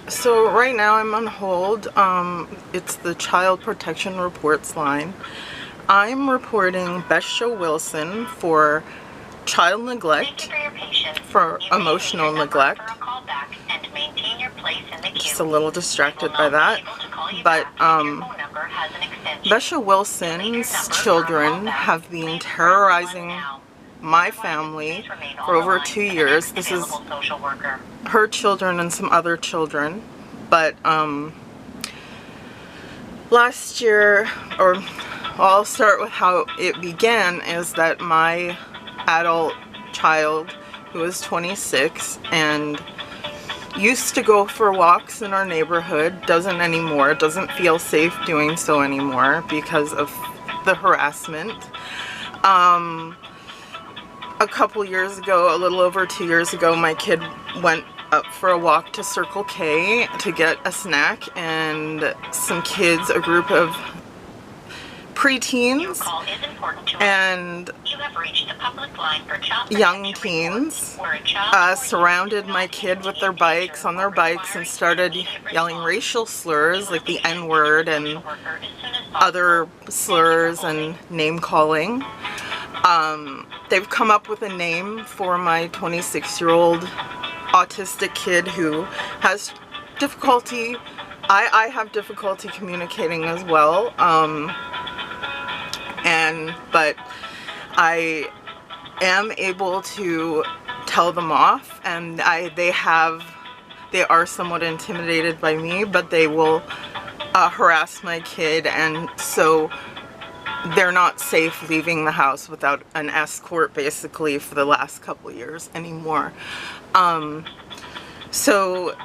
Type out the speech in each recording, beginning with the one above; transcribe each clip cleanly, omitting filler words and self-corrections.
So right now I'm on hold. It's the Child Protection Reports line. I'm reporting Besha Wilson for child neglect, for emotional neglect. Just a little distracted by that. But Besha Wilson's children have been terrorizing my family for over 2 years. This is her children and some other children. But last year, or I'll start with how it began, is that my adult child, who is 26 and used to go for walks in our neighborhood, doesn't anymore, doesn't feel safe doing so anymore because of the harassment. A couple years ago, a little over 2 years ago, my kid went up for a walk to Circle K to get a snack, and some kids, a group of preteens and young teens, surrounded my kid with their bikes, on their bikes, and started yelling racial slurs like the N-word and other slurs and name calling. They've come up with a name for my 26-year-old autistic kid who has difficulty. I have difficulty communicating as well. But I am able to tell them off, and they are somewhat intimidated by me, but they will harass my kid, and so they're not safe leaving the house without an escort, basically, for the last couple years anymore. So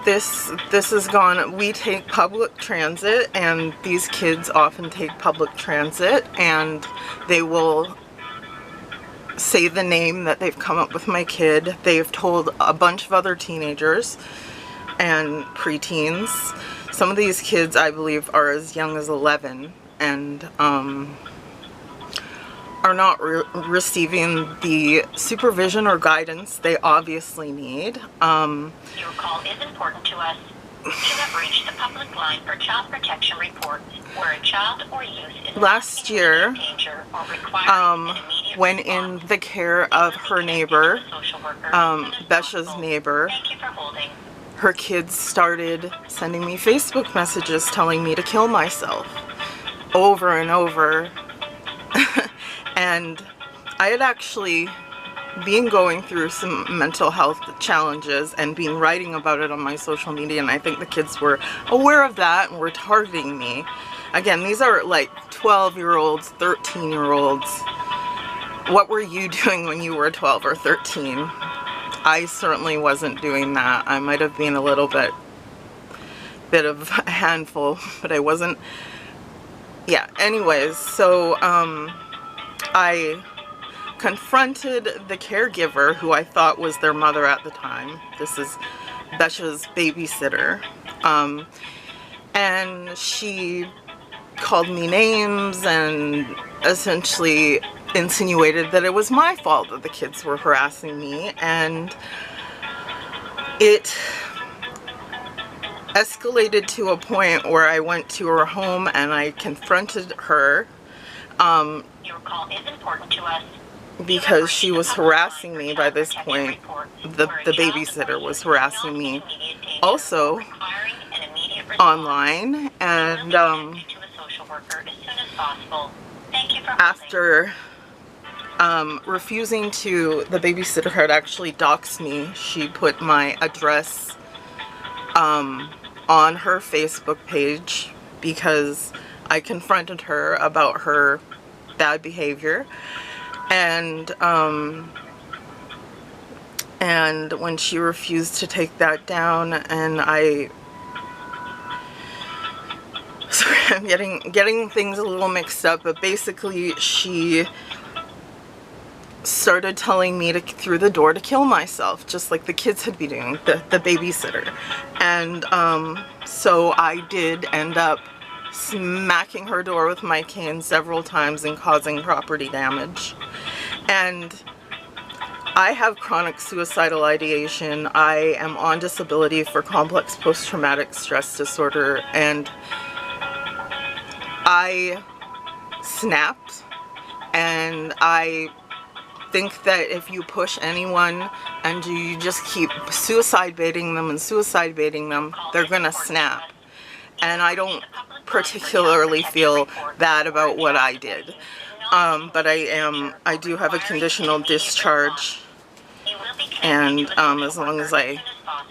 this is gone. We take public transit, and these kids often take public transit, and they will say the name that they've come up with my kid. They've told a bunch of other teenagers and preteens. Some of these kids, I believe, are as young as 11 and are not receiving the supervision or guidance they obviously need. Your call is important to us. You have reached the public line for child protection reports where a child or youth is last year, in danger or requiring an immediate when in the care of her neighbor, Besha's neighbor, Thank you for holding. her kids started sending me Facebook messages telling me to kill myself over and over. And I had actually been going through some mental health challenges and been writing about it on my social media, and I think the kids were aware of that and were targeting me. Again, these are like 12-year-olds, 13-year-olds. What were you doing when you were 12 or 13? I certainly wasn't doing that. I might have been a little bit of a handful, but I wasn't. Yeah, anyways, so I confronted the caregiver, who I thought was their mother at the time. This is Besha's babysitter. And she called me names and essentially insinuated that it was my fault that the kids were harassing me, and it escalated to a point where I went to her home and I confronted her. Your call is important to us. Because she was harassing me by this point. The babysitter was harassing me also online, and after refusing to, the babysitter had actually doxed me. She put my address on her Facebook page because I confronted her about her bad behavior. And when she refused to take that down, and sorry, I'm getting things a little mixed up, but basically she started telling me through the door to kill myself, just like the kids had been doing, the babysitter. And so I did end up smacking her door with my cane several times and causing property damage. And I have chronic suicidal ideation. I am on disability for complex post-traumatic stress disorder, and I snapped, and I think that if you push anyone and you just keep suicide baiting them and suicide baiting them, they're gonna snap. And I don't particularly feel bad about what I did. But I do have a conditional discharge, and as long as I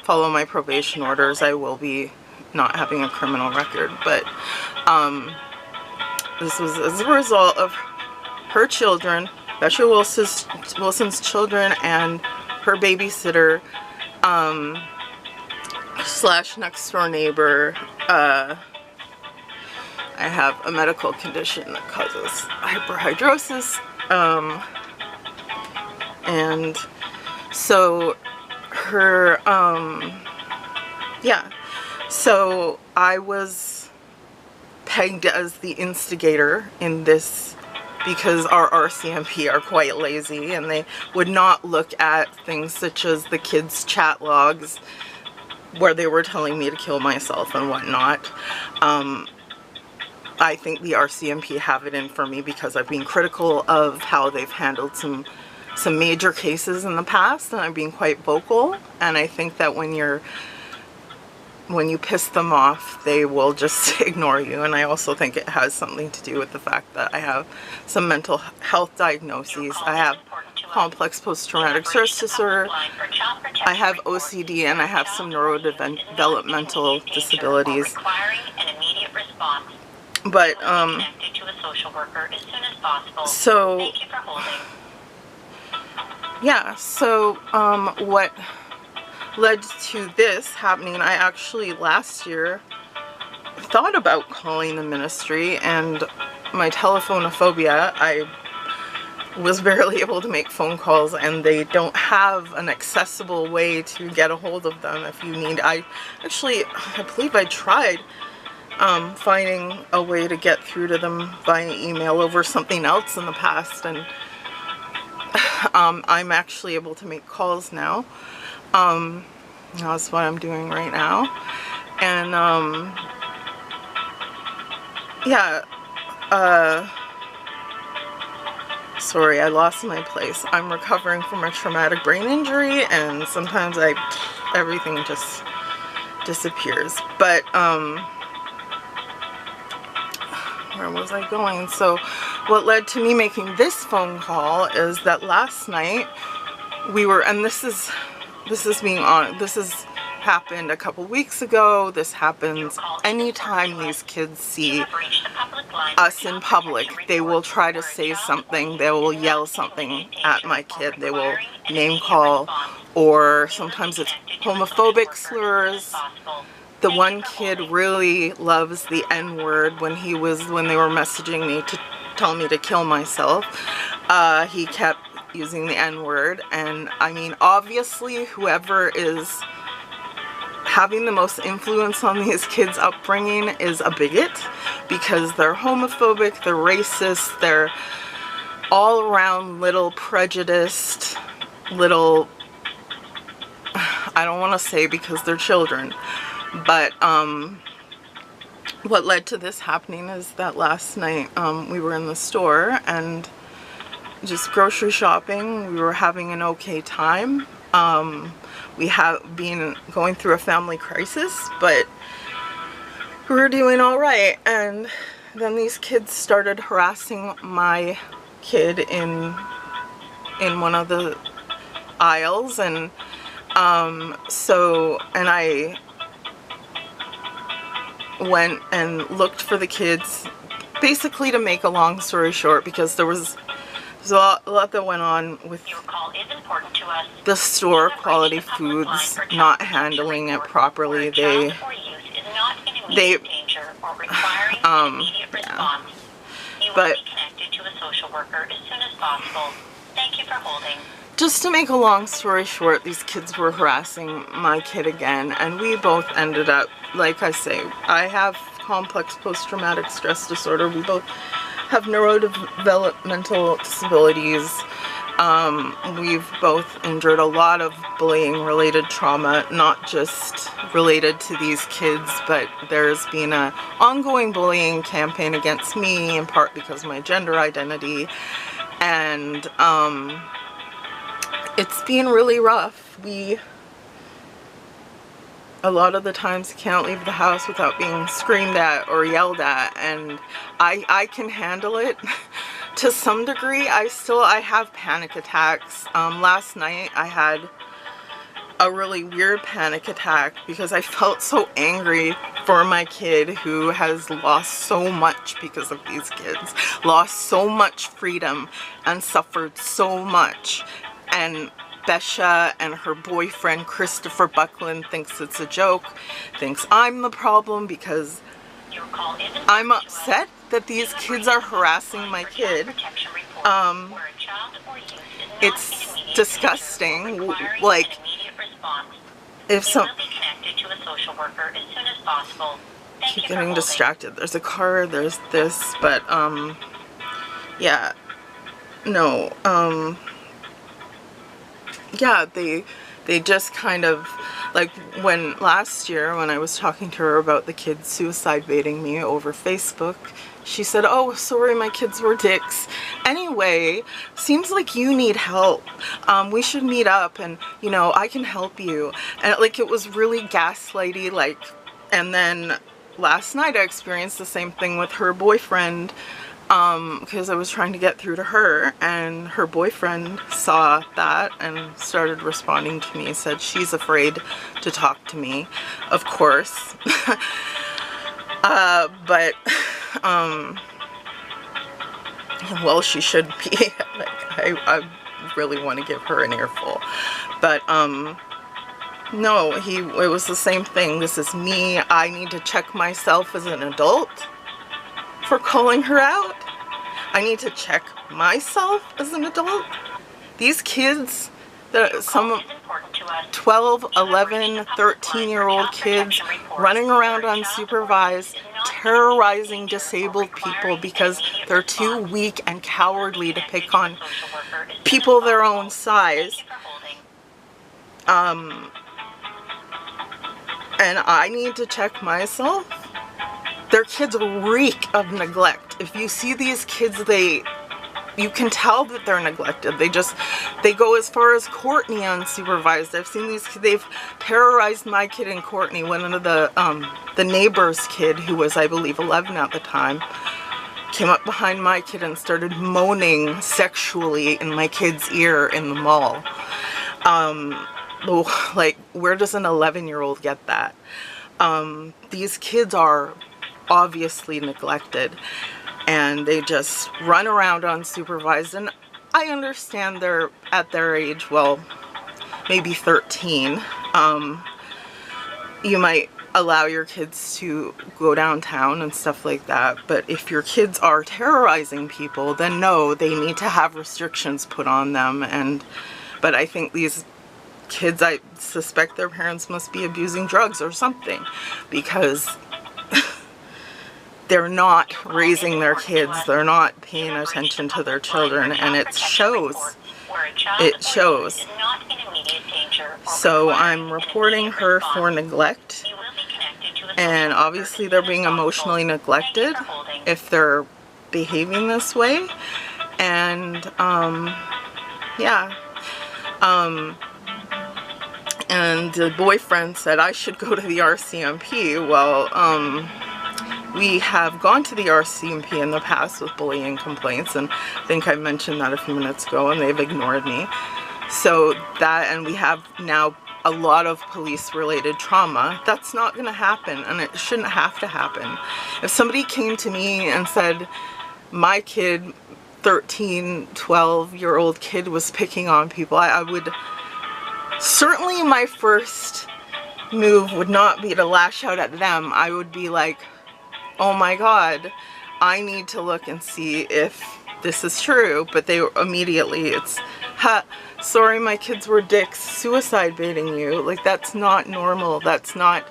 follow my probation orders, I will be not having a criminal record. But this was as a result of her children, Besha Wilson's children, and her babysitter slash next door neighbor. I have a medical condition that causes hyperhidrosis, and so her, yeah, so I was pegged as the instigator in this because our RCMP are quite lazy, and they would not look at things such as the kids' chat logs where they were telling me to kill myself and whatnot. I think the RCMP have it in for me because I've been critical of how they've handled some major cases in the past, and I've been quite vocal, and I think that when you piss them off, they will just ignore you. And I also think it has something to do with the fact that I have some mental health diagnoses. I have complex post-traumatic stress disorder, I have OCD, and I have some neurodevelopmental disabilities. But so yeah, so what led to this happening, I actually last year thought about calling the ministry, and my telephonophobia, I was barely able to make phone calls, and they don't have an accessible way to get a hold of them if you need. I believe I tried finding a way to get through to them via email over something else in the past, and I'm actually able to make calls now. That's what I'm doing right now. And yeah, sorry, I lost my place. I'm recovering from a traumatic brain injury, and sometimes everything just disappears. But where was I going? So what led to me making this phone call is that last night we were, and this has happened a couple weeks ago. This happens anytime these kids see us in public. They will try to say something, they will yell something at my kid, they will name call, or sometimes it's homophobic slurs. The one kid really loves the N-word. When they were messaging me to tell me to kill myself, he kept using the N-word. And I mean, obviously whoever is having the most influence on these kids' upbringing is a bigot, because they're homophobic, they're racist, they're all around little prejudiced, little, I don't want to say because they're children. But what led to this happening is that last night we were in the store and just grocery shopping. We were having an okay time. We have been going through a family crisis, but we were doing all right. And then these kids started harassing my kid in one of the aisles, and and I went and looked for the kids, basically to make a long story short, because there's a lot that went on with the store, quality foods not handling it properly. Yeah. But just to make a long story short, these kids were harassing my kid again, and we both ended up, like I say, I have complex post-traumatic stress disorder. We both have neurodevelopmental disabilities, We've both endured a lot of bullying related trauma, not just related to these kids, but there's been an ongoing bullying campaign against me, in part because of my gender identity, and it's been really rough. A lot of the times can't leave the house without being screamed at or yelled at, and I can handle it to some degree. I have panic attacks. Last night I had a really weird panic attack because I felt so angry for my kid who has lost so much because of these kids, lost so much freedom and suffered so much. And Besha and her boyfriend Christopher Buckland thinks it's a joke, thinks I'm the problem because I'm upset that these kids are harassing my kid. It's disgusting. Like, if some... keep getting distracted. There's a car, there's this, but yeah, no, yeah, they just kind of, like, when last year when I was talking to her about the kids suicide baiting me over Facebook, she said, oh, sorry, my kids were dicks. Anyway, seems like you need help. We should meet up and, you know, I can help you. And like, it was really gaslighty, like, and then last night I experienced the same thing with her boyfriend, because I was trying to get through to her, and her boyfriend saw that and started responding to me, said she's afraid to talk to me, of course. But well, she should be. Like, I really want to give her an earful, but no, it was the same thing. This is me. I need to check myself as an adult for calling her out. I need to check myself as an adult. These kids, some 12, 11, 13-year-old kids running around unsupervised, terrorizing disabled people because they're too weak and cowardly to pick on people their own size. And I need to check myself. Their kids reek of neglect. If you see these kids, you can tell that they're neglected. They go as far as Courtney unsupervised. I've seen these kids, they've terrorized my kid and Courtney. One of the neighbor's kid, who was, I believe, 11 at the time, came up behind my kid and started moaning sexually in my kid's ear in the mall. Like, where does an 11-year-old get that? These kids are obviously neglected, and they just run around unsupervised. And I understand they're at their age, well, maybe 13. You might allow your kids to go downtown and stuff like that, but if your kids are terrorizing people, then no, they need to have restrictions put on them. But I think these kids, I suspect their parents must be abusing drugs or something, because they're not raising their kids, they're not paying attention to their children, and it shows. It shows. So I'm reporting her for neglect, and obviously they're being emotionally neglected if they're behaving this way. And yeah, and the boyfriend said I should go to the RCMP. Well, we have gone to the RCMP in the past with bullying complaints, and I think I mentioned that a few minutes ago, and they've ignored me. So that, and we have now a lot of police-related trauma. That's not going to happen, and it shouldn't have to happen. If somebody came to me and said, my kid, 13, 12-year-old kid, was picking on people, I would, certainly my first move would not be to lash out at them. I would be like, oh my God, I need to look and see if this is true. But they immediately, it's, ha, sorry, my kids were dicks, suicide baiting you. Like, that's not normal. That's not,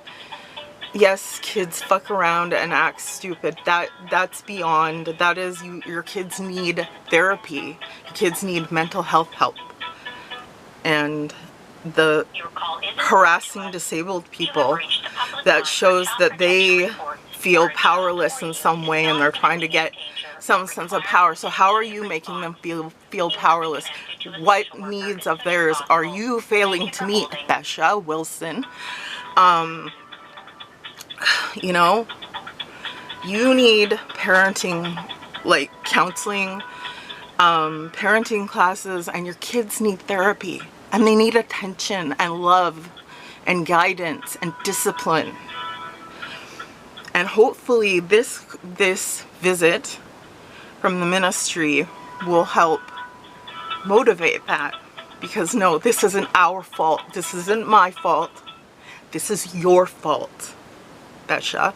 yes, kids fuck around and act stupid. That's beyond. That is, your kids need therapy. Kids need mental health help. And the harassing disabled people, that shows that they feel powerless in some way and they're trying to get some sense of power. So how are you making them feel powerless? What needs of theirs are you failing to meet, Besha Wilson? You know, you need parenting, like counseling, parenting classes, and your kids need therapy, and they need attention and love and guidance and discipline. And hopefully this visit from the ministry will help motivate that, because no, this isn't our fault. This isn't my fault. This is your fault, Besha.